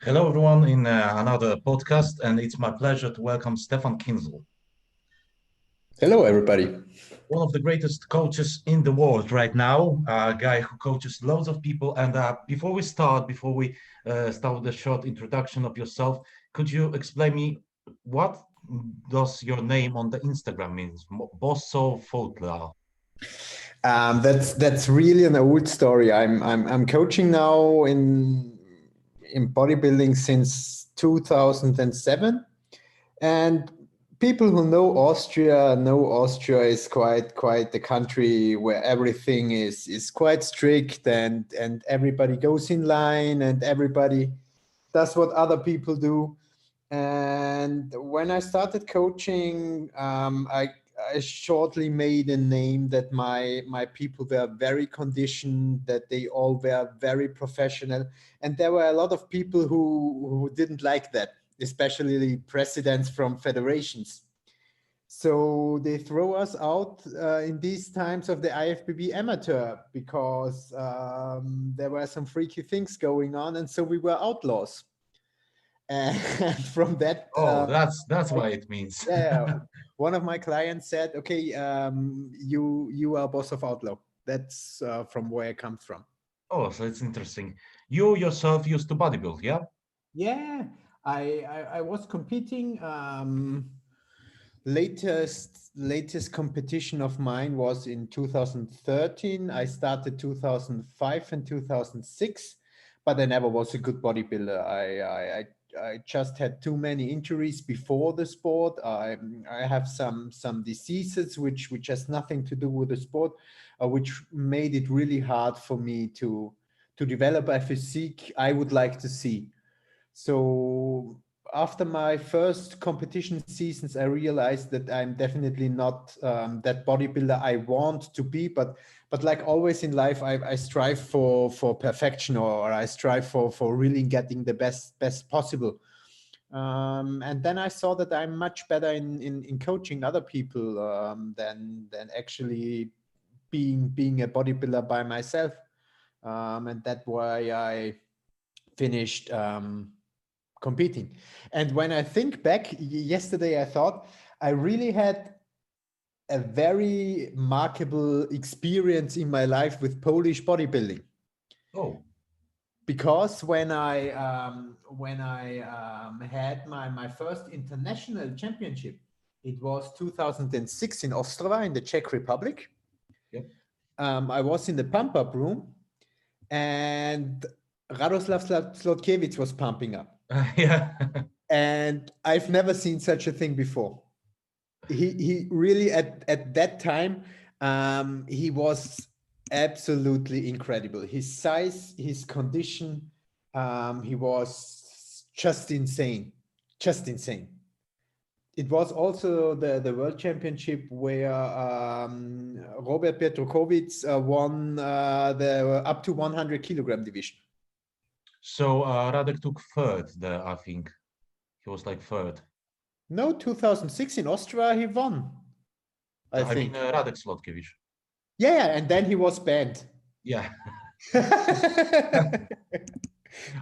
Hello, everyone, in another podcast, and it's my pleasure to welcome Stefan Kienzl, Hello, everybody. one of the greatest coaches in the world right now, a guy who coaches loads of people. And before we start with a short introduction of yourself, could you explain me what does your name on the Instagram means? Bossofoutlaw. That's really an old story. I'm coaching now in bodybuilding since 2007, and people who know Austria is quite the country where everything is quite strict, and everybody goes in line and everybody does what other people do. And when I started coaching, I shortly made a name that my people were very conditioned, that they all were very professional, and there were a lot of people who didn't like that, especially the presidents from federations. So they throw us out in these times of the IFBB amateur because there were some freaky things going on, and so we were outlaws. And from that, Oh, that's why it means. yeah, one of my clients said, "Okay, you are boss of outlaw." That's from where I come from. Oh, so it's interesting. You yourself used to bodybuild, yeah? Yeah, I was competing. Latest competition of mine was in 2013. I started 2005 and 2006, but I never was a good bodybuilder. I just had too many injuries before the sport. I have some diseases which has nothing to do with the sport, which made it really hard for me to develop a physique I would like to see. So after my first competition seasons, I realized that I'm definitely not that bodybuilder I want to be. But like always in life, I strive for perfection, or I strive for really getting the best possible. And then I saw that I'm much better in coaching other people than actually being a bodybuilder by myself. And that's why I finished competing. And when I think back, yesterday I thought I really had a very remarkable experience in my life with Polish bodybuilding. Oh, Because when I had my first international championship, it was 2006 in Ostrava in the Czech Republic. yep. I was in the pump up room, and Radoslav Slotkiewicz was pumping up. Yeah. And I've never seen such a thing before. He really at that time he was absolutely incredible. His size, his condition, he was just insane. It was also the world championship where Robert Petrukovic won the up to 100 kilogram division. So Radek took third there, I think. He was like third. No, 2006 in Austria, he won, I I mean, think. Radek Slotkiewicz. Yeah, and then he was banned. Yeah. That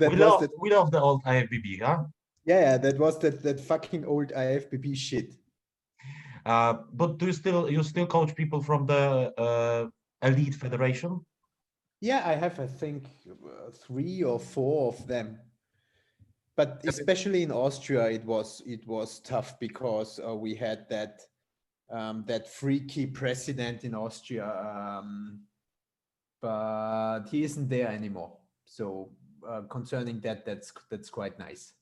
was the We love the old IFBB, huh? yeah, that was that fucking old IFBB shit. But do you still coach people from the elite federation? Yeah, I have, I think, three or four of them. But especially in Austria, it was tough because we had that freaky president in Austria, but he isn't there anymore. So concerning that, that's quite nice.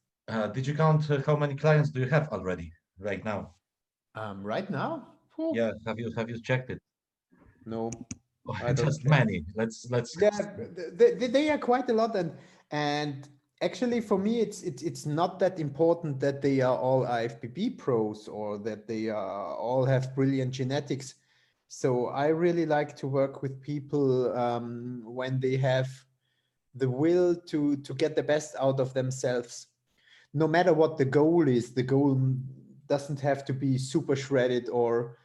Did you count how many clients do you have already right now? Right now, whew, Yeah, have you checked it? no, I don't Just have. many. Let's. Yeah, they are quite a lot, and actually for me, it's not that important that they are all IFBB pros or that they are all have brilliant genetics. So I really like to work with people when they have the will to get the best out of themselves. No matter what the goal is, the goal doesn't have to be super shredded or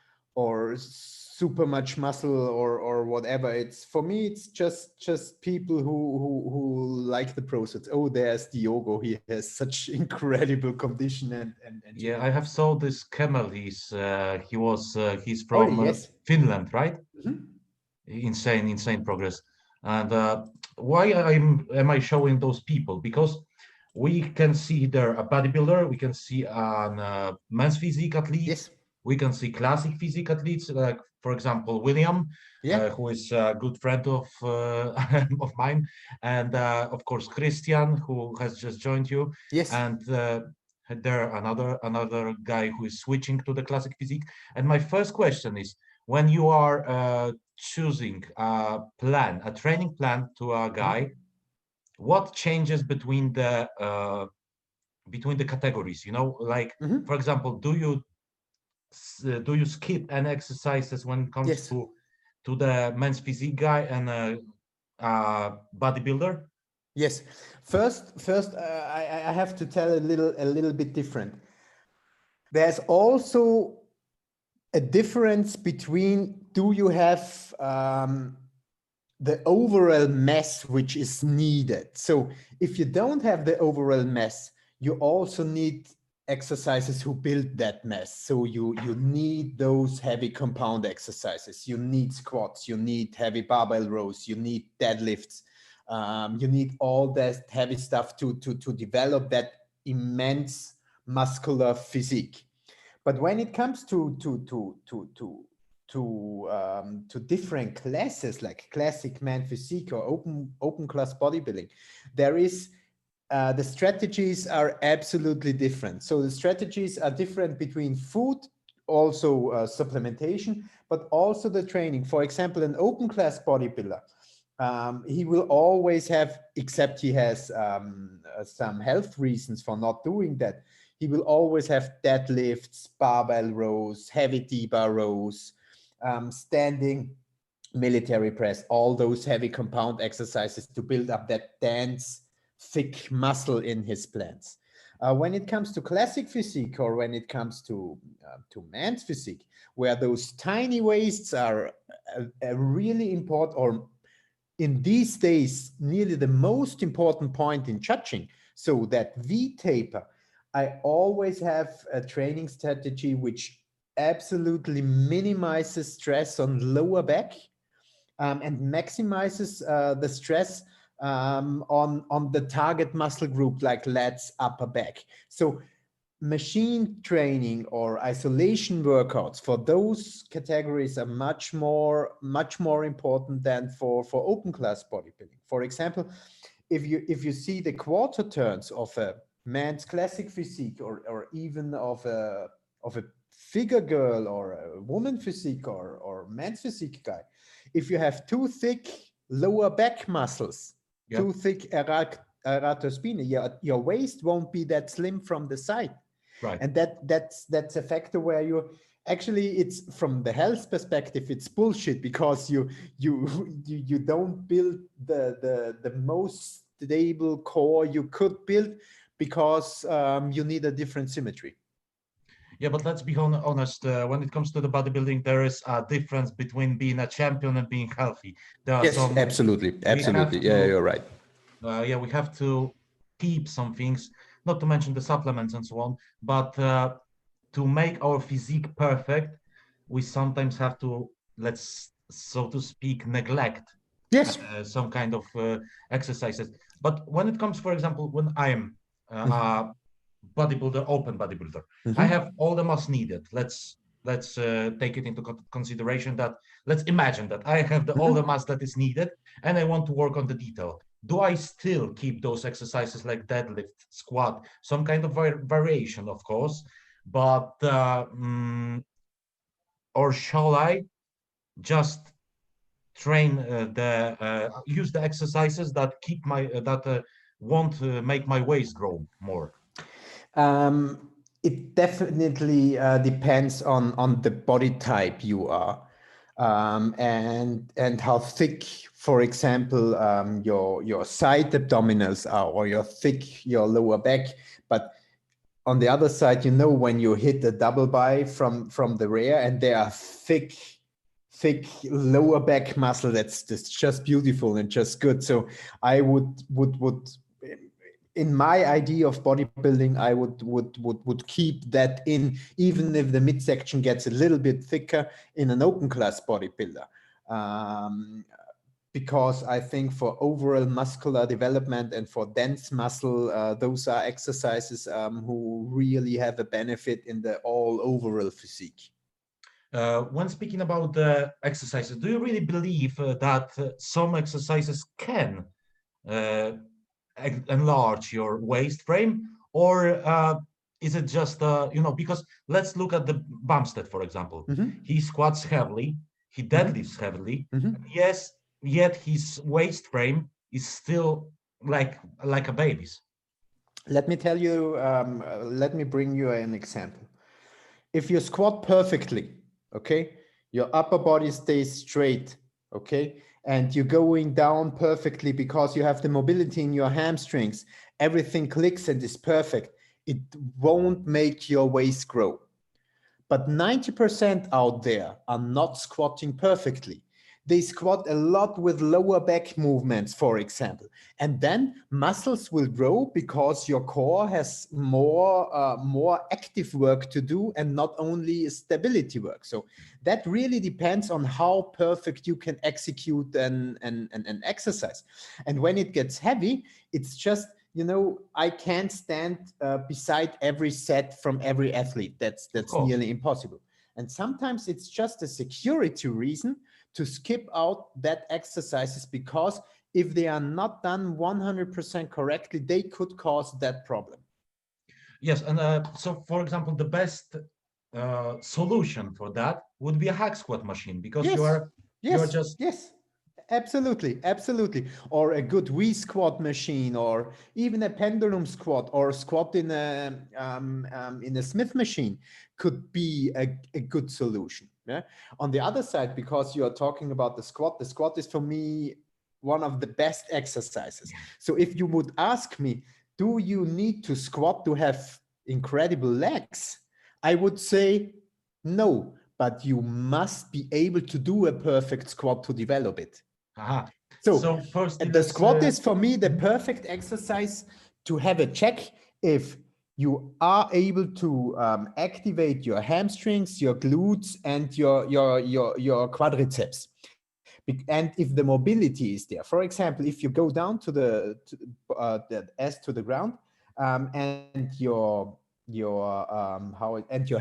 super much muscle or whatever. It's for me, it's just people who like the process. Oh, there's Diogo. He has such incredible condition and Yeah, I have saw this camel. He's oh from yes. Finland, right? Mhm. Insane progress. And why am I showing those people? Because we can see there a bodybuilder, we can see an men's physique athlete, Yes. we can see classic physique athletes, like for example William, Yeah. who is a good friend of of mine, and of course Christian, who has just joined you, Yes. and there another guy who is switching to the classic physique. And my first question is, when you are choosing a training plan to a guy, what changes between the categories? You know, like Mhm. for example, do you skip any exercises when it comes Yes. to the men's physique guy and bodybuilder? Yes. First, I have to tell a little bit different. There's also a difference between, do you have the overall mass which is needed? So if you don't have the overall mass, you also need exercises who build that mass. So you need those heavy compound exercises. You need squats, you need heavy barbell rows, you need deadlifts. You need all that heavy stuff to develop that immense muscular physique. But when it comes to different classes like classic man physique or open class bodybuilding, there is the strategies are absolutely different. So the strategies are different between food, also supplementation, but also the training. For example, an open class bodybuilder, he will always have, except he has some health reasons for not doing that, he will always have deadlifts, barbell rows, heavy T-bar rows, standing military press, all those heavy compound exercises to build up that dense, thick muscle in his plants. When it comes to classic physique, or when it comes to man's physique, where those tiny waists are a really important, or in these days, nearly the most important point in judging. So that V taper, I always have a training strategy which absolutely minimizes stress on lower back, and maximizes the stress on the target muscle group, like lats, upper back. So machine training or isolation workouts for those categories are much more important than for open class bodybuilding. For example, if you see the quarter turns of a man's classic physique, or even of a figure girl or a woman physique, or man's physique guy, if you have too thick lower back muscles, Yeah. too thick eratospine, your waist won't be that slim from the side. Right. And that's a factor where you actually, it's from the health perspective, it's bullshit, because you don't build the most stable core you could build, because you need a different symmetry. Yeah, but let's be honest. When it comes to the bodybuilding, there is a difference between being a champion and being healthy. There are Yes, some. absolutely. We have Yeah, to. you're right. Yeah, we have to keep some things, not to mention the supplements and so on. But to make our physique perfect, we sometimes have to, let's so to speak, neglect Yes. some kind of exercises. But when it comes, for example, when I am a bodybuilder, open bodybuilder, I have all the mass needed. Let's take it into consideration that, let's imagine that I have all the mass that is needed, and I want to work on the detail. Do I still keep those exercises like deadlift, squat, some kind of variation, of course, but or shall I just train use the exercises that keep my that won't make my waist grow more? It definitely depends on the body type you are, and how thick, for example, your side abdominals are, or your thick your lower back. But on the other side, when you hit a double bi from the rear, and they are thick thick lower back muscle. That's just beautiful and just good. So I would in my idea of bodybuilding, I would keep that in, even if the midsection gets a little bit thicker in an open class bodybuilder. Because I think for overall muscular development and for dense muscle, those are exercises who really have a benefit in the all overall physique. When speaking about the exercises, do you really believe that some exercises can enlarge your waist frame, or is it just because let's look at the Bumstead, for example. He squats heavily, he deadlifts heavily. Yes, yet his waist frame is still like a baby's. Let me tell you, let me bring you an example. If you squat perfectly, okay, your upper body stays straight, okay, and you're going down perfectly because you have the mobility in your hamstrings, everything clicks and is perfect, it won't make your waist grow. But 90% out there are not squatting perfectly. They squat a lot with lower back movements, for example. And then muscles will grow because your core has more active work to do and not only stability work. So that really depends on how perfect you can execute an exercise. And when it gets heavy, it's just, I can't stand beside every set from every athlete. That's nearly impossible. And sometimes it's just a security reason to skip out that exercises, because if they are not done 100% correctly, they could cause that problem. Yes, and so for example, the best solution for that would be a hack squat machine, because yes. Absolutely. Or a good V squat machine, or even a pendulum squat, or squat in a Smith machine could be a good solution. Yeah. On the other side, because you are talking about the squat is for me one of the best exercises. So if you would ask me, do you need to squat to have incredible legs? I would say no, but you must be able to do a perfect squat to develop it. So firstly, the squat is for me the perfect exercise to have a check if you are able to activate your hamstrings, your glutes, and your quadriceps. And if the mobility is there, for example, if you go down to the S to the ground, and your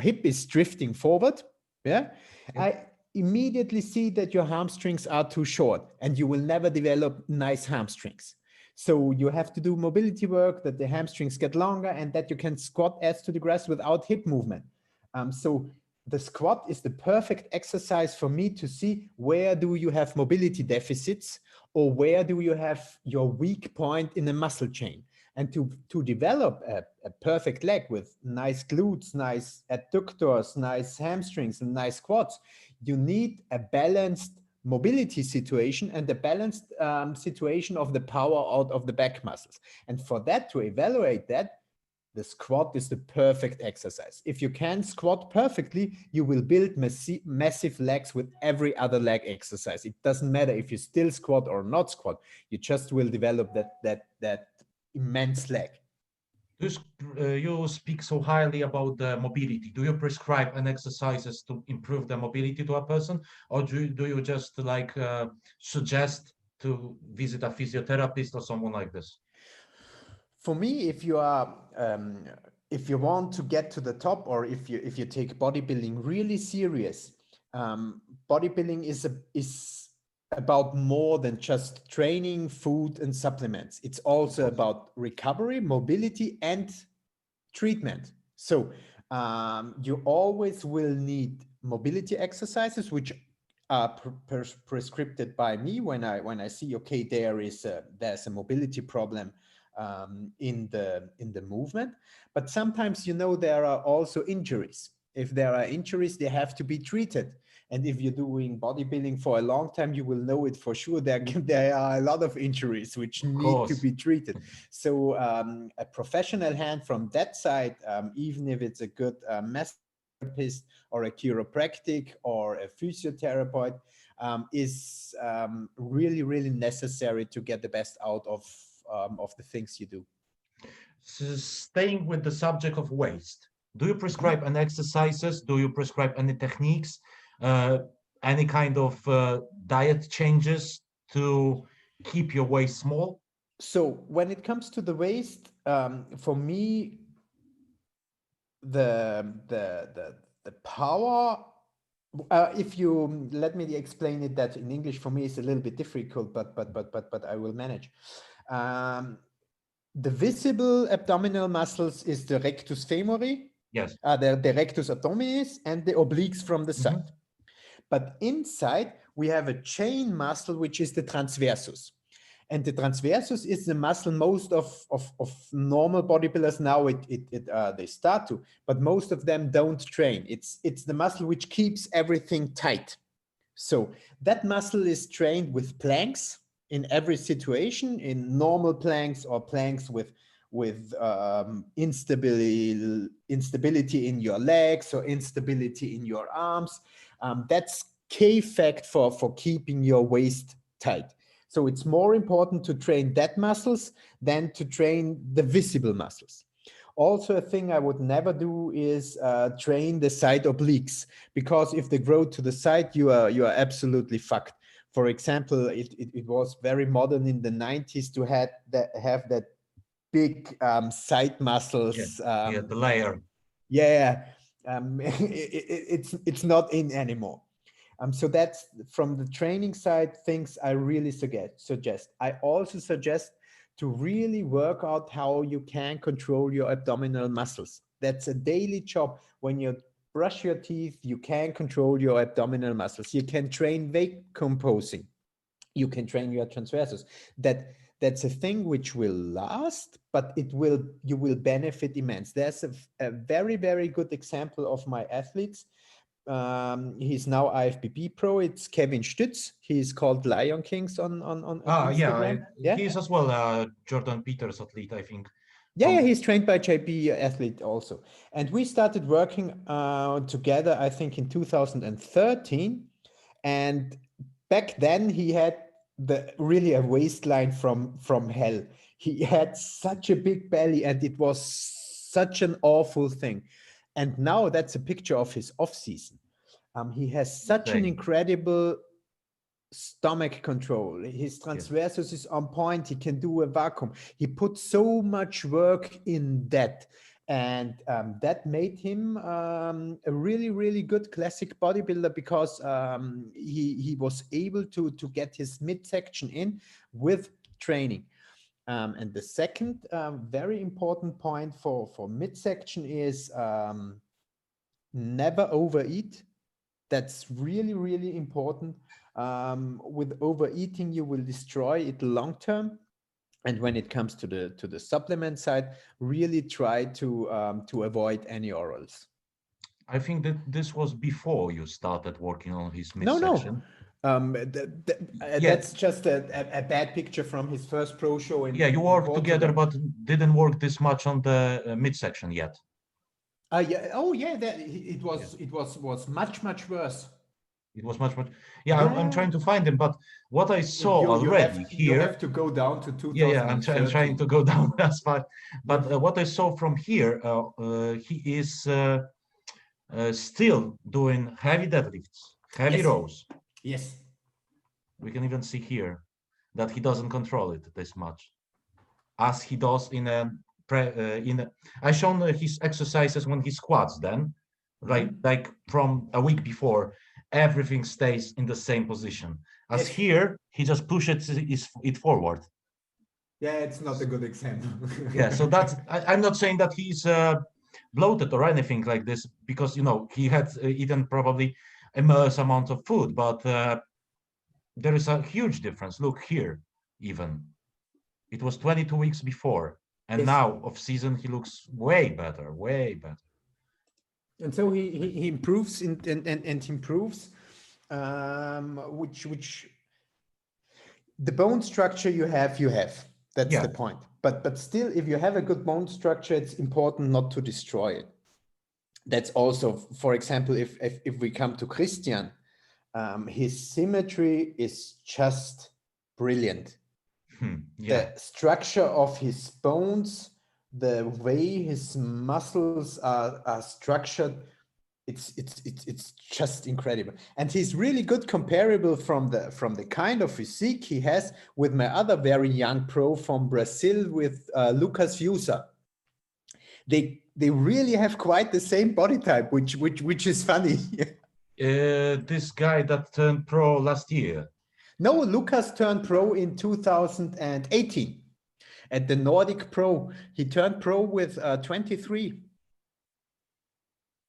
hip is drifting forward, I immediately see that your hamstrings are too short, and you will never develop nice hamstrings. So you have to do mobility work, that the hamstrings get longer and that you can squat S to the grass without hip movement. So the squat is the perfect exercise for me to see where do you have mobility deficits, or where do you have your weak point in the muscle chain. And to develop a perfect leg with nice glutes, nice adductors, nice hamstrings, and nice quads, you need a balanced mobility situation and a balanced situation of the power out of the back muscles. And for that, to evaluate that, the squat is the perfect exercise. If you can squat perfectly, you will build massive legs with every other leg exercise. It doesn't matter if you still squat or not squat. You just will develop that immense leg. You speak so highly about the mobility. Do you prescribe an exercises to improve the mobility to a person, or do you just suggest to visit a physiotherapist or someone like this? For me, if you want to get to the top, or if you take bodybuilding really serious, bodybuilding is about more than just training, food, and supplements. It's also about recovery, mobility, and treatment. So you always will need mobility exercises, which are prescribed by me when I see, okay, there's a mobility problem in the movement. But sometimes, there are also injuries. If there are injuries, they have to be treated. And if you're doing bodybuilding for a long time, you will know it for sure. There are a lot of injuries which need to be treated. So a professional hand from that side, even if it's a good massage therapist or a chiropractic or a physiotherapist is really, really necessary to get the best out of the things you do. So staying with the subject of waste, do you prescribe any exercises? Do you prescribe any techniques? Any kind of diet changes to keep your waist small? So when it comes to the waist, for me, the power. If you let me explain it, that in English for me is a little bit difficult, but I will manage. The visible abdominal muscles is the rectus femori, Yes. the rectus abdominis, and the obliques from the side. But inside we have a chain muscle, which is the transversus. And the transversus is the muscle most of normal bodybuilders now they start to, but most of them don't train. It's the muscle which keeps everything tight. So that muscle is trained with planks in every situation, in normal planks or planks with instability in your legs or instability in your arms. That's key fact for keeping your waist tight. So it's more important to train that muscles than to train the visible muscles. Also, a thing I would never do is train the side obliques, because if they grow to the side, you are absolutely fucked. For example, it was very modern in the 90s to have that big side muscles. The layer. Yeah, it's not in anymore. So that's from the training side, things I really suggest. I also suggest to really work out how you can control your abdominal muscles. That's a daily job. When you brush your teeth, you can control your abdominal muscles. You can train weight composing. You can train your transversus. That's a thing which will last, but you will benefit immense. There's a very, very good example of my athletes. He's now IFBB pro. It's Kevin Stütz. He's called Lion Kings on Instagram. He's as well Jordan Peters athlete, I think. Yeah, he's trained by JP athlete also. And we started working together, I think, in 2013. And back then he had really a waistline from hell. He had such a big belly, and it was such an awful thing. And now that's a picture of his off season. He has such an incredible stomach control. His transversus is on point. He can do a vacuum. He put so much work in that. And that made him a really, really good classic bodybuilder, because he was able to get his midsection in with training. And the second very important point for midsection is never overeat. That's really, really important. With overeating, you will destroy it long term. And when it comes to the supplement side, really try to avoid any orals. I think that this was before you started working on his midsection. No. That's just a bad picture from his first pro show. You worked together, but didn't work this much on the midsection yet. It was much worse. It was much. I'm trying to find him, but what I saw already here. You have to go down to 2013. I'm trying to go down as far. But what I saw from here, he is still doing heavy deadlifts, heavy rows. Yes. We can even see here that he doesn't control it this much, as he does in a. I shown his exercises when he squats. Then, like from a week before, everything stays in the same position. As here, he just pushes it forward. Yeah, it's not a good example. So that's. I'm not saying that he's bloated or anything like this, because he had eaten probably immense amount of food, but there is a huge difference. Look here, even it was 22 weeks before. And now, off season, he looks way better. And so he improves and improves, which the bone structure you have. That's the point. But still, if you have a good bone structure, it's important not to destroy it. that's also, for example, if we come to Christian, his symmetry is just brilliant. Yeah. The structure of his bones, the way his muscles are structured, it's just incredible. And he's really good comparable from the kind of physique he has with my other very young pro from Brazil, with Lucas Fusa. They really have quite the same body type, which is funny. This guy that turned pro last year. No, Lucas turned pro in 2018 at the Nordic Pro. He turned pro with 23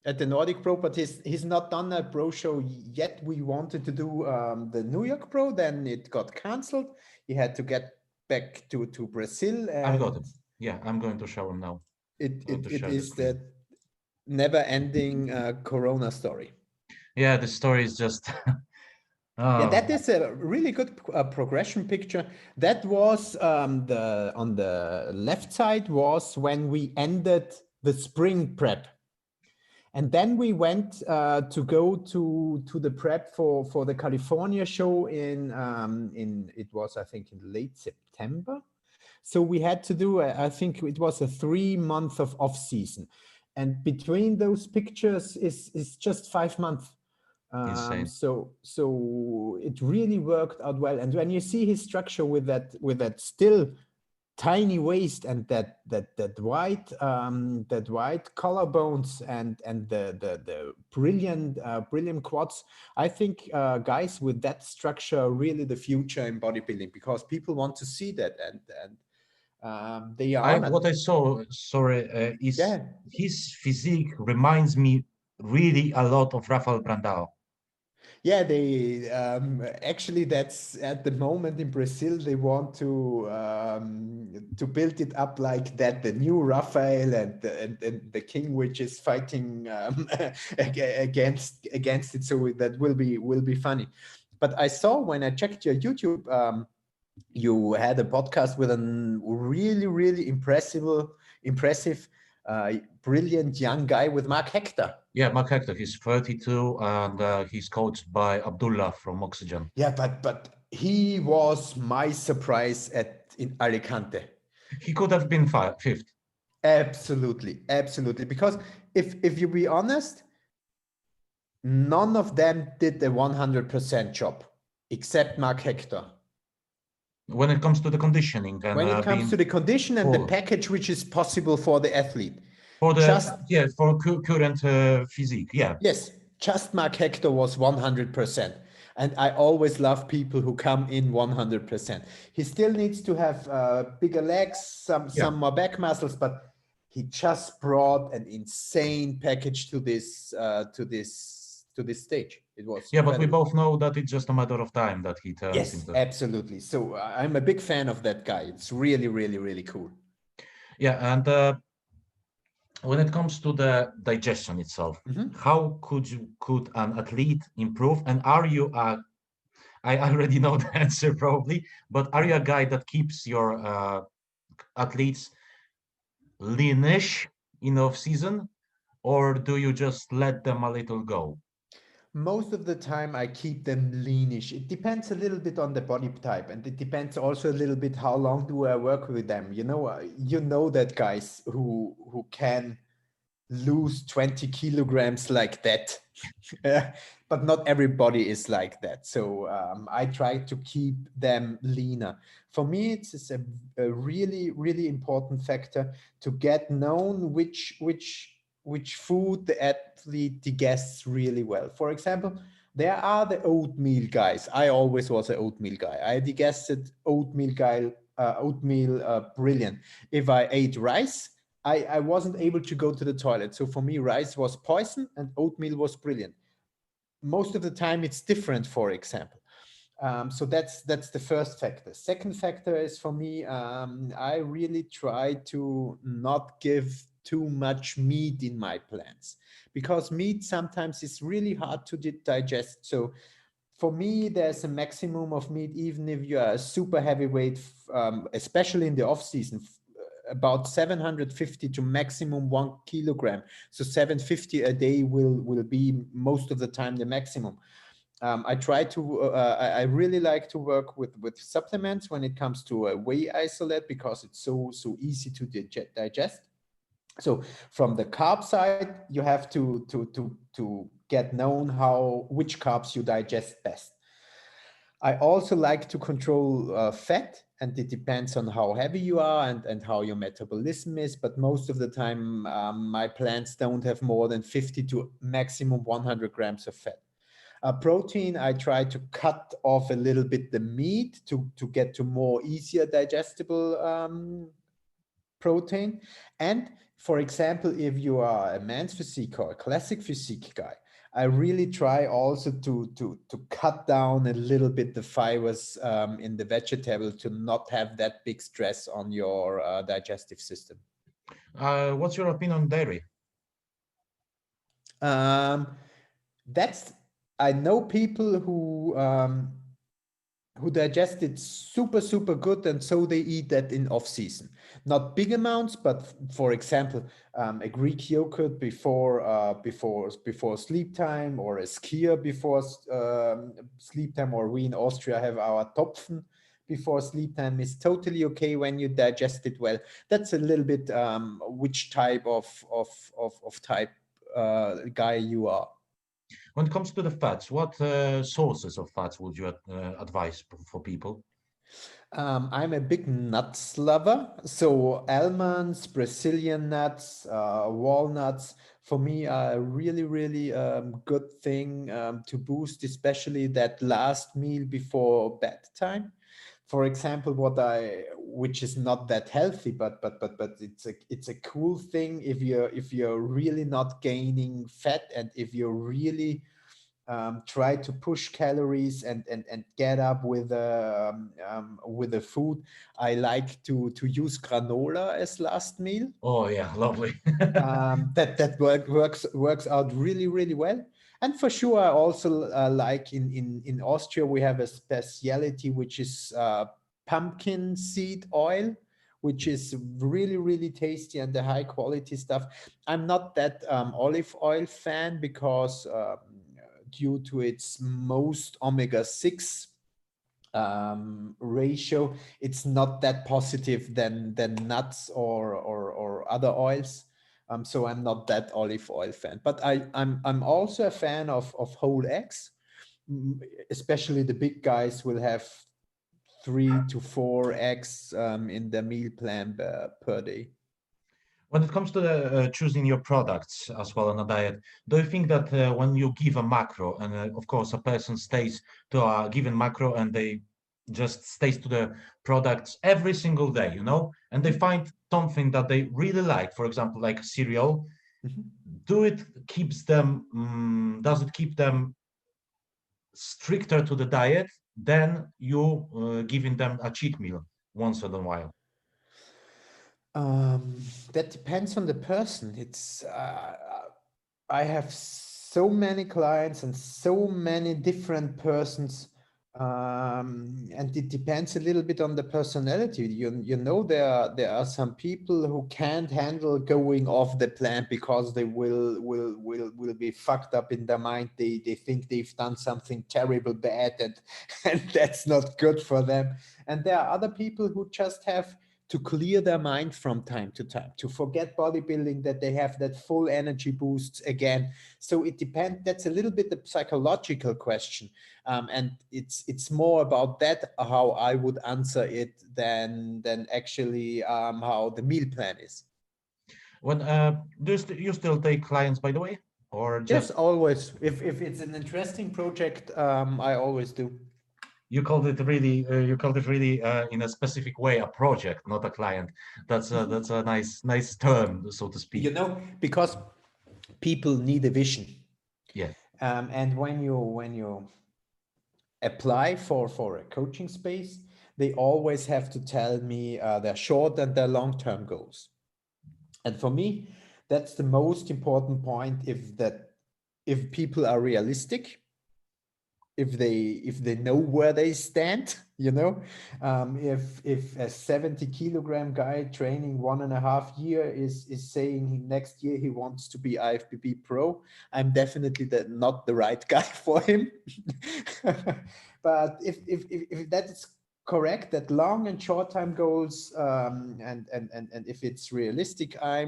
at the Nordic Pro, but he's not done a pro show yet. We wanted to do the New York Pro, then it got canceled. He had to get back to Brazil. And I've got him. Yeah, I'm going to show him now. It is that never-ending Corona story. Yeah, the story is just. Yeah, that is a really good progression picture. That was on the left side was when we ended the spring prep. And then we went to go to the prep for the California show in it was, I think, in late September. So we had to do, I think it was a 3 month of off season. And between those pictures is just 5 months. So it really worked out well. And when you see his structure with that still tiny waist and that white collarbones and the brilliant quads, I think guys with that structure are really the future in bodybuilding, because people want to see that, and they are. What I saw, is his physique reminds me really a lot of Rafael Brandao. Yeah, they actually, that's at the moment in Brazil, they want to build it up like that, the new Rafael and the King, which is fighting against it. So that will be funny. But I saw when I checked your YouTube, you had a podcast with a really impressive, brilliant young guy with Mark Hector. Yeah, Mark Hector. He's 32 and he's coached by Abdullah from Oxygen. Yeah, but he was my surprise in Alicante. He could have been fifth. Absolutely. Because if you be honest, none of them did the 100% job except Mark Hector. When it comes to the conditioning, and when it comes to the condition and the package which is possible for the athlete, for current physique, yes, just Mark Hector was 100%, and I always love people who come in 100%. He still needs to have bigger legs, some more back muscles, but he just brought an insane package to this stage. It was incredible. But we both know that it's just a matter of time that he turns into. Yes, absolutely. So I'm a big fan of that guy. It's really cool. Yeah, and when it comes to the digestion itself, how could an athlete improve? And are you I already know the answer probably, but are you a guy that keeps your athletes leanish in off season, or do you just let them a little go? Most of the time I keep them leanish. It depends a little bit on the body type, and it depends also a little bit how long do I work with them. You know that guys who can lose 20 kilograms like that, but not everybody is like that. So I try to keep them leaner. For me, it's a really important factor to get known which food the athlete digests really well. For example, there are the oatmeal guys. I always was an oatmeal guy. I digested oatmeal brilliant. If I ate rice, I wasn't able to go to the toilet. So for me, rice was poison and oatmeal was brilliant. Most of the time it's different, for example. So that's the first factor. Second factor is, for me, I really try to not give too much meat in my plans, because meat sometimes is really hard to digest. So for me, there's a maximum of meat, even if you are a super heavyweight, especially in the off season. about 750 to maximum 1 kilogram. So 750 a day will be most of the time the maximum. I try to, I really like to work with supplements when it comes to a whey isolate, because it's so easy to digest. So from the carb side, you have to get known which carbs you digest best. I also like to control fat, and it depends on how heavy you are and how your metabolism is. But most of the time, my plants don't have more than 50 to maximum 100 grams of fat. Protein, I try to cut off a little bit the meat to get to more easier digestible protein. And for example, if you are a man's physique or a classic physique guy, I really try also to cut down a little bit the fibers in the vegetable, to not have that big stress on your digestive system. What's your opinion on dairy? I know people who digest it super good, and so they eat that in off season. Not big amounts, but for example, a Greek yogurt before sleep time, or a skier before sleep time, or we in Austria have our Topfen before sleep time, is totally okay when you digest it well. That's a little bit which type of guy you are. When it comes to the fats, what sources of fats would you advise for people? I'm a big nuts lover. So almonds, Brazilian nuts, walnuts, for me are a really good thing to boost, especially that last meal before bedtime. For example, which is not that healthy, but it's a cool thing if you're really not gaining fat, and if you're really try to push calories and get up with the food. I like to use granola as last meal. Oh yeah, lovely. That works out really well. And for sure, I also like in Austria, we have a specialty, which is pumpkin seed oil, which is really tasty and the high quality stuff. I'm not that olive oil fan, because due to its most omega-6 ratio, it's not that positive than nuts or other oils. So I'm not that olive oil fan, but I'm also a fan of whole eggs. Especially the big guys will have 3 to 4 eggs in the meal plan per day. When it comes to choosing your products as well on a diet, do you think that when you give a macro, and of course a person stays to a given macro and they just stays to the products every single day, and they find something that they really like, for example, like cereal, does it keep them stricter to the diet than you giving them a cheat meal once in a while? That depends on the person. It's I have so many clients and so many different persons, and it depends a little bit on the personality. There are some people who can't handle going off the plan, because they will be fucked up in their mind. They think they've done something terrible bad, and that's not good for them. And there are other people who just have to clear their mind from time to time, to forget bodybuilding, that they have that full energy boosts again. So it depends. That's a little bit the psychological question. And it's more about that, how I would answer it, than actually how the meal plan is. When do you still take clients, by the way, or just? Yes, always. If it's an interesting project, I always do. You called it really in a specific way a project, not a client. That's a nice term, so to speak. Because people need a vision. Yeah. And when you apply for a coaching space, they always have to tell me their short and their long-term goals. And for me, that's the most important point. If people are realistic, they know where they stand, you know. If a 70 kilogram guy training 1.5 years is saying next year he wants to be IFBB pro, I'm definitely not the right guy for him. But if that is correct, that long and short time goals, and if it's realistic, I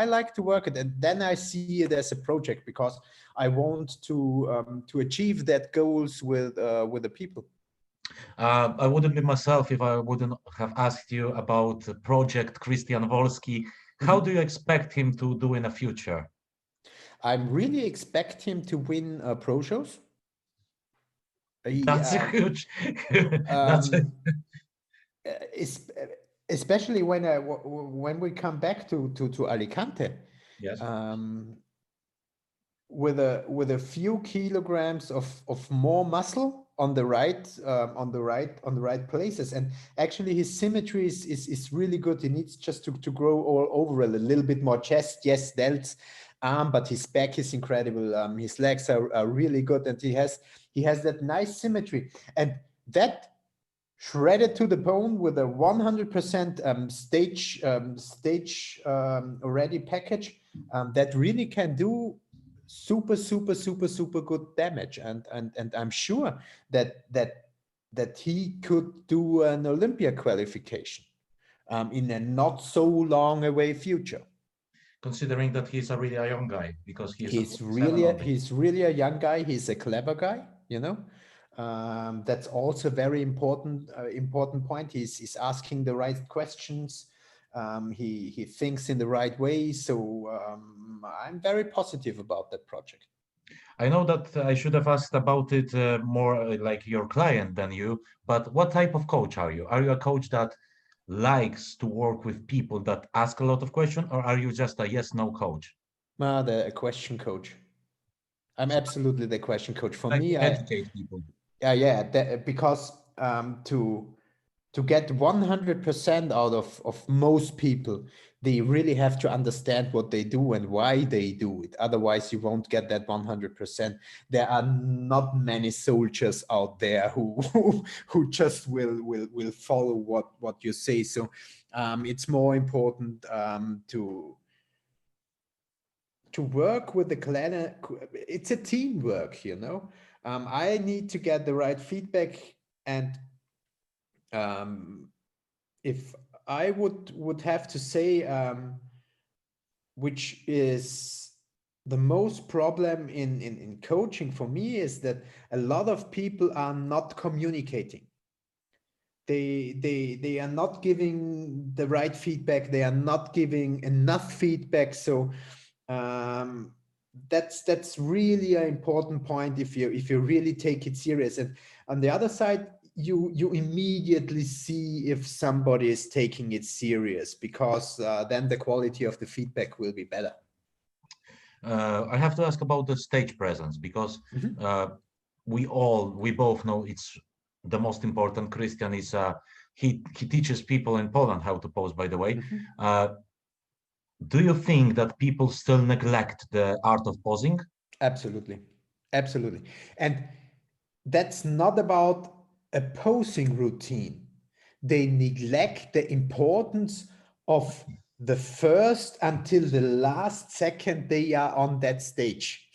like to work it, and then I see it as a project, because I want to achieve that goals with the people. I wouldn't be myself if I wouldn't have asked you about the project Christian Wolski. How do you expect him to do in the future? I really expect him to win pro shows. That's a huge. That's a, Especially when we come back to Alicante. yes. With a few kilograms of more muscle on the right places, and actually his symmetry is really good. He needs just to grow all over a little bit more chest, yes, delts, but his back is incredible. His legs are really good, and he has that nice symmetry, and that shredded to the bone with a 100% stage ready package, that really can do super good damage, and I'm sure that he could do an Olympia qualification in a not so long away future. Considering that he's a really a young guy, because He's really a young guy. He's a clever guy, you know. That's also very important point. He's asking the right questions. He thinks in the right way. So I'm very positive about that project. I know that I should have asked about it more like your client than you, but what type of coach are you? Are you a coach that likes to work with people that ask a lot of questions, or are you just a yes/no coach? The question coach. I'm absolutely the question coach. For Like me, educate people. because to get 100% out of most people, they really have to understand what they do and why they do it. Otherwise, you won't get that 100%. There are not many soldiers out there who just will follow what you say. So it's more important to work with the clan. It's a teamwork, you know. I need to get the right feedback, and if I would have to say, which is the most problem in coaching for me, is that a lot of people are not communicating. They are not giving the right feedback. They are not giving enough feedback. So that's really an important point if you really take it serious. And on the other side, you immediately see if somebody is taking it serious, because then the quality of the feedback will be better. I have to ask about the stage presence, because we both know it's the most important. Christian is he teaches people in Poland how to pose, by the way. Do you think that people still neglect the art of posing? Absolutely. And that's not about a posing routine. They neglect the importance of the first until the last second they are on that stage.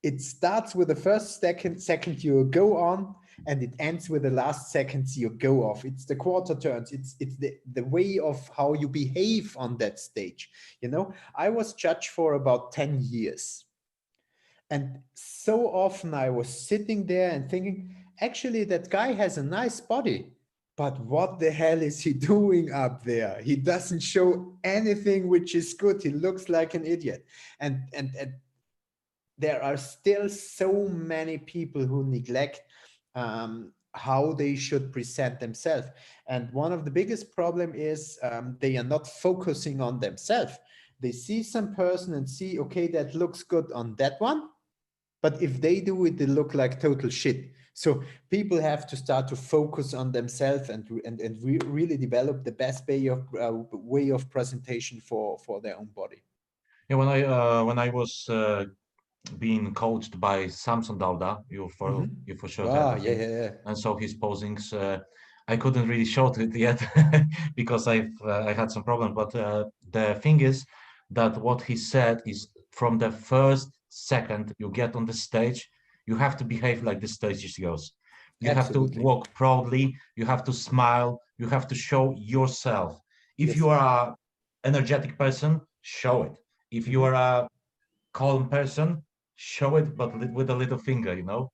It starts with the first second you go on, and it ends with the last seconds you go off. It's the quarter turns. It's the way of how you behave on that stage. You know, I was judged for about 10 years. And so often I was sitting there and thinking, actually, that guy has a nice body, but what the hell is he doing up there? He doesn't show anything which is good. He looks like an idiot. And there are still so many people who neglect how they should present themselves. And one of the biggest problem is they are not focusing on themselves. They see some person and see, okay, that looks good on that one. But if they do it, they look like total shit. So people have to start to focus on themselves and really develop the best way of presentation for their own body. Yeah, when I was being coached by Samson Dauda. You for sure heard of him. Yeah. And so his posings, I couldn't really show it yet because I had some problems. But the thing is that what he said is from the first second you get on the stage, you have to behave like the stage is yours. You have to Absolutely. walk proudly. You have to smile. You have to show yourself. If Yes. you are an energetic person, show it. If you are a calm person, show it, but with a little finger, you know?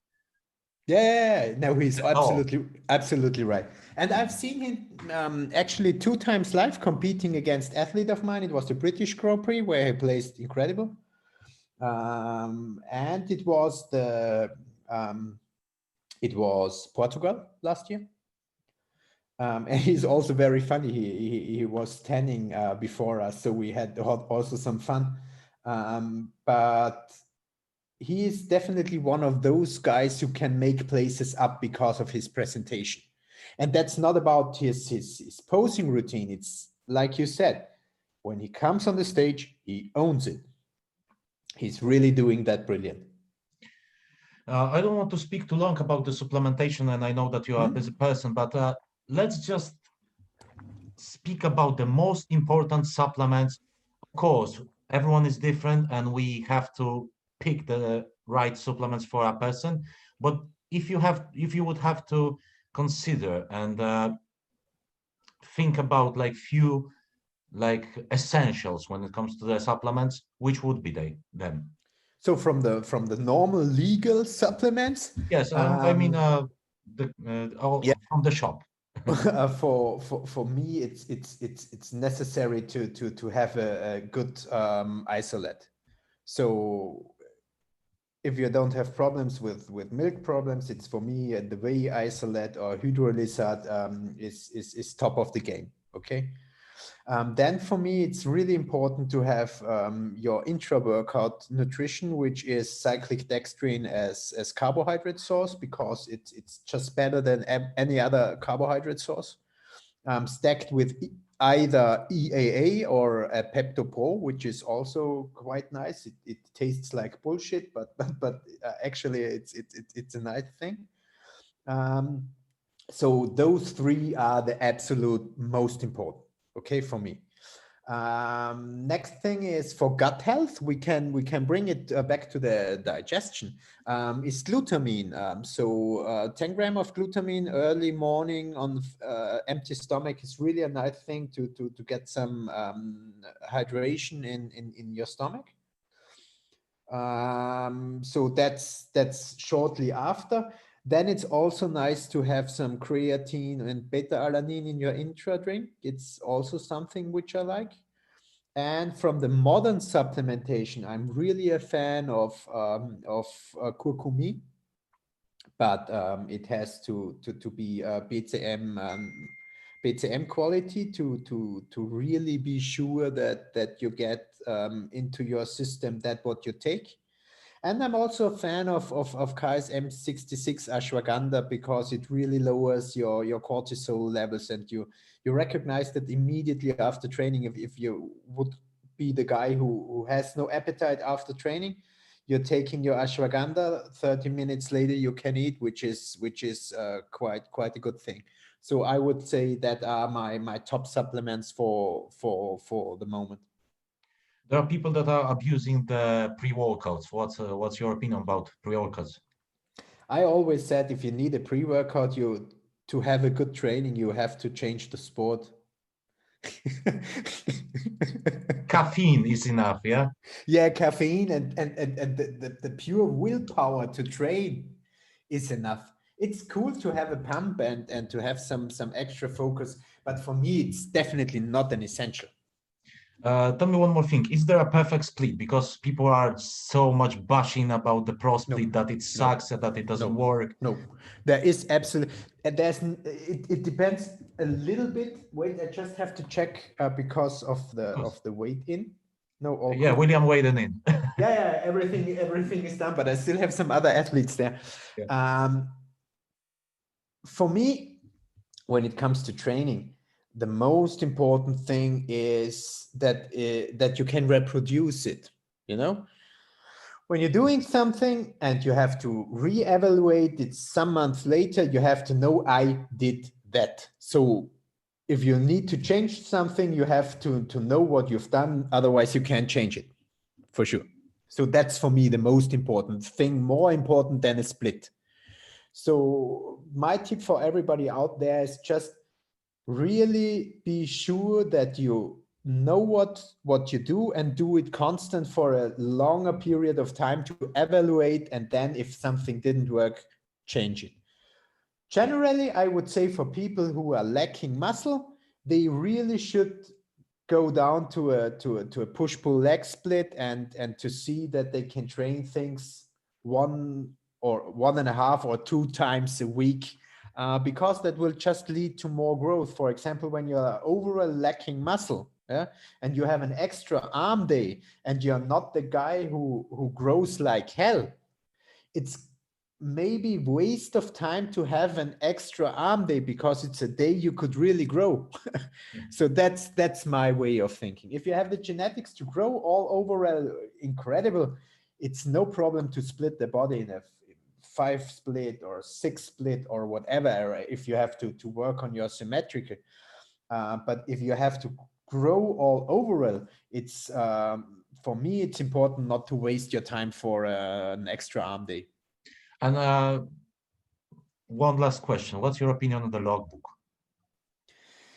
Yeah, no, he's Oh, absolutely right. And I've seen him actually 2 times live competing against athlete of mine. It was the British Grand Prix where he placed incredible. And it was Portugal last year. And he's also very funny. He was standing before us, so we had also some fun. But he is definitely one of those guys who can make places up because of his presentation. And that's not about his posing routine. It's like you said, when he comes on the stage, he owns it. He's really doing that brilliant. I don't want to speak too long about the supplementation, and I know that you are a busy person, but let's just speak about the most important supplements. Of course, everyone is different, and we have to pick the right supplements for a person. But if you would have to consider and think about like few like essentials when it comes to the supplements, which would be they then? So from the normal legal supplements, Yes, I mean yeah, from the shop. for me, it's necessary to have a good isolate. So if you don't have problems with milk problems, it's for me the whey isolate or hydrolysate is top of the game. Okay. Then for me, it's really important to have your intra-workout nutrition, which is cyclic dextrin as carbohydrate source, because it's just better than any other carbohydrate source, stacked with either EAA or a Pepto Pro, which is also quite nice. It tastes like bullshit, but actually it's a nice thing. So those three are the absolute most important, okay, for me. Next thing is for gut health. We can bring it back to the digestion. Is glutamine. So 10 grams of glutamine early morning on empty stomach is really a nice thing to get some hydration in your stomach. So that's shortly after. Then it's also nice to have some creatine and beta-alanine in your intra drink. It's also something which I like. And from the modern supplementation, I'm really a fan of curcumin, but it has to be BCM quality to really be sure that you get into your system that what you take. And I'm also a fan of KSM 66 ashwagandha, because it really lowers your cortisol levels, and you recognize that immediately after training. If you would be the guy who has no appetite after training, you're taking your ashwagandha, 30 minutes later you can eat, which is quite a good thing. So I would say that are my top supplements for the moment. There are people that are abusing the pre-workouts. What's your opinion about pre-workouts? I always said if you need a pre-workout, to have a good training, you have to change the sport. Caffeine is enough, yeah? Yeah, caffeine and the pure willpower to train is enough. It's cool to have a pump and to have some extra focus, but for me, it's definitely not an essential. Tell me one more thing. Is there a perfect split? Because people are so much bashing about the pro No, split that it no, sucks and that it doesn't no, work. no. There is absolutely, and it depends a little bit. Wait, I just have to check because of the weight in. No, all Yeah, good. William Waden in. Yeah, everything is done, but I still have some other athletes there. Yeah. For me, when it comes to training, the most important thing is that that you can reproduce it. You know, when you're doing something and you have to re-evaluate it some months later, you have to know I did that. So if you need to change something, you have to know what you've done. Otherwise, you can't change it, for sure. So that's for me the most important thing, more important than a split. So my tip for everybody out there is just really be sure that you know what you do and do it constant for a longer period of time to evaluate. And then if something didn't work, change it. Generally, I would say for people who are lacking muscle, they really should go down to a push-pull leg split and to see that they can train things 1 or 1.5 or 2 times a week, because that will just lead to more growth. For example, when you're overall lacking muscle, and you have an extra arm day and you're not the guy who grows like hell, it's maybe waste of time to have an extra arm day because it's a day you could really grow. So that's my way of thinking. If you have the genetics to grow all overall incredible, it's no problem to split the body in a 5 split or 6 split or whatever, if you have to work on your symmetrical. But if you have to grow all overall, it's for me, it's important not to waste your time for an extra arm day. And one last question. What's your opinion on the logbook?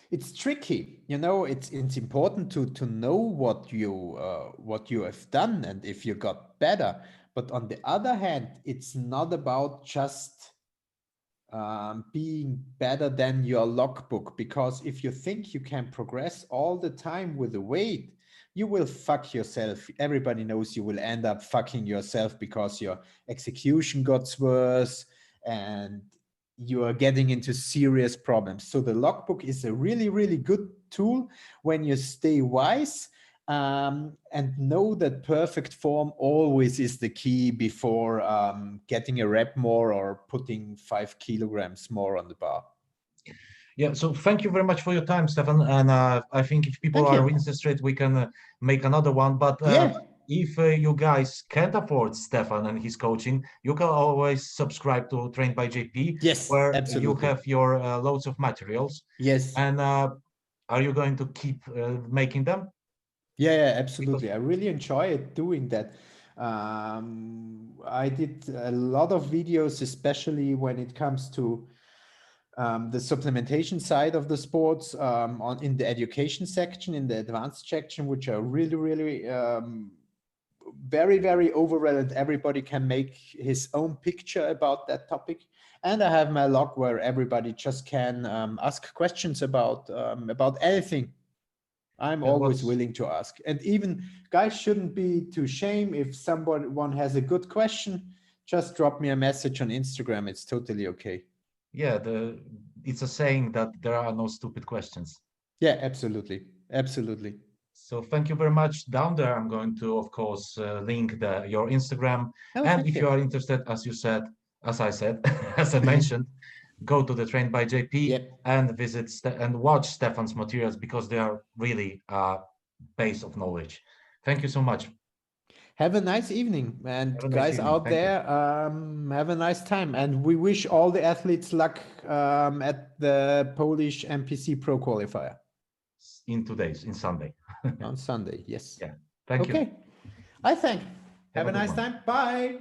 It's tricky, it's important to know what you have done and if you got better. But on the other hand, it's not about just being better than your logbook, because if you think you can progress all the time with the weight, you will fuck yourself. Everybody knows you will end up fucking yourself because your execution got worse and you are getting into serious problems. So the logbook is a really, really good tool when you stay wise, and know that perfect form always is the key before getting a rep more or putting 5 kilograms more on the bar. Yeah, so thank you very much for your time, Stefan. And I think if people are interested, we can make another one. But if you guys can't afford Stefan and his coaching, you can always subscribe to Trained by JP, where you have your loads of materials. Yes. And are you going to keep making them? Yeah, absolutely. I really enjoy doing that. I did a lot of videos, especially when it comes to the supplementation side of the sports, in the education section, in the advanced section, which are really, really very, very overrated. Everybody can make his own picture about that topic. And I have my log where everybody just can ask questions about anything. I'm always willing to ask. And even guys shouldn't be too shame if someone has a good question. Just drop me a message on Instagram. It's totally okay. Yeah, it's a saying that there are no stupid questions. Yeah, absolutely. Absolutely. So thank you very much. Down there, I'm going to, of course, link your Instagram. And if you are interested, as I mentioned, go to the Trained by JP and visit and watch Stefan's materials, because they are really a base of knowledge. Thank you so much. Have a nice evening, and guys out there, have a nice time. And we wish all the athletes luck at the Polish MPC Pro Qualifier. In Sunday. On Sunday, yes. Yeah. Thank you. Okay. I thank. Have a nice time. Bye.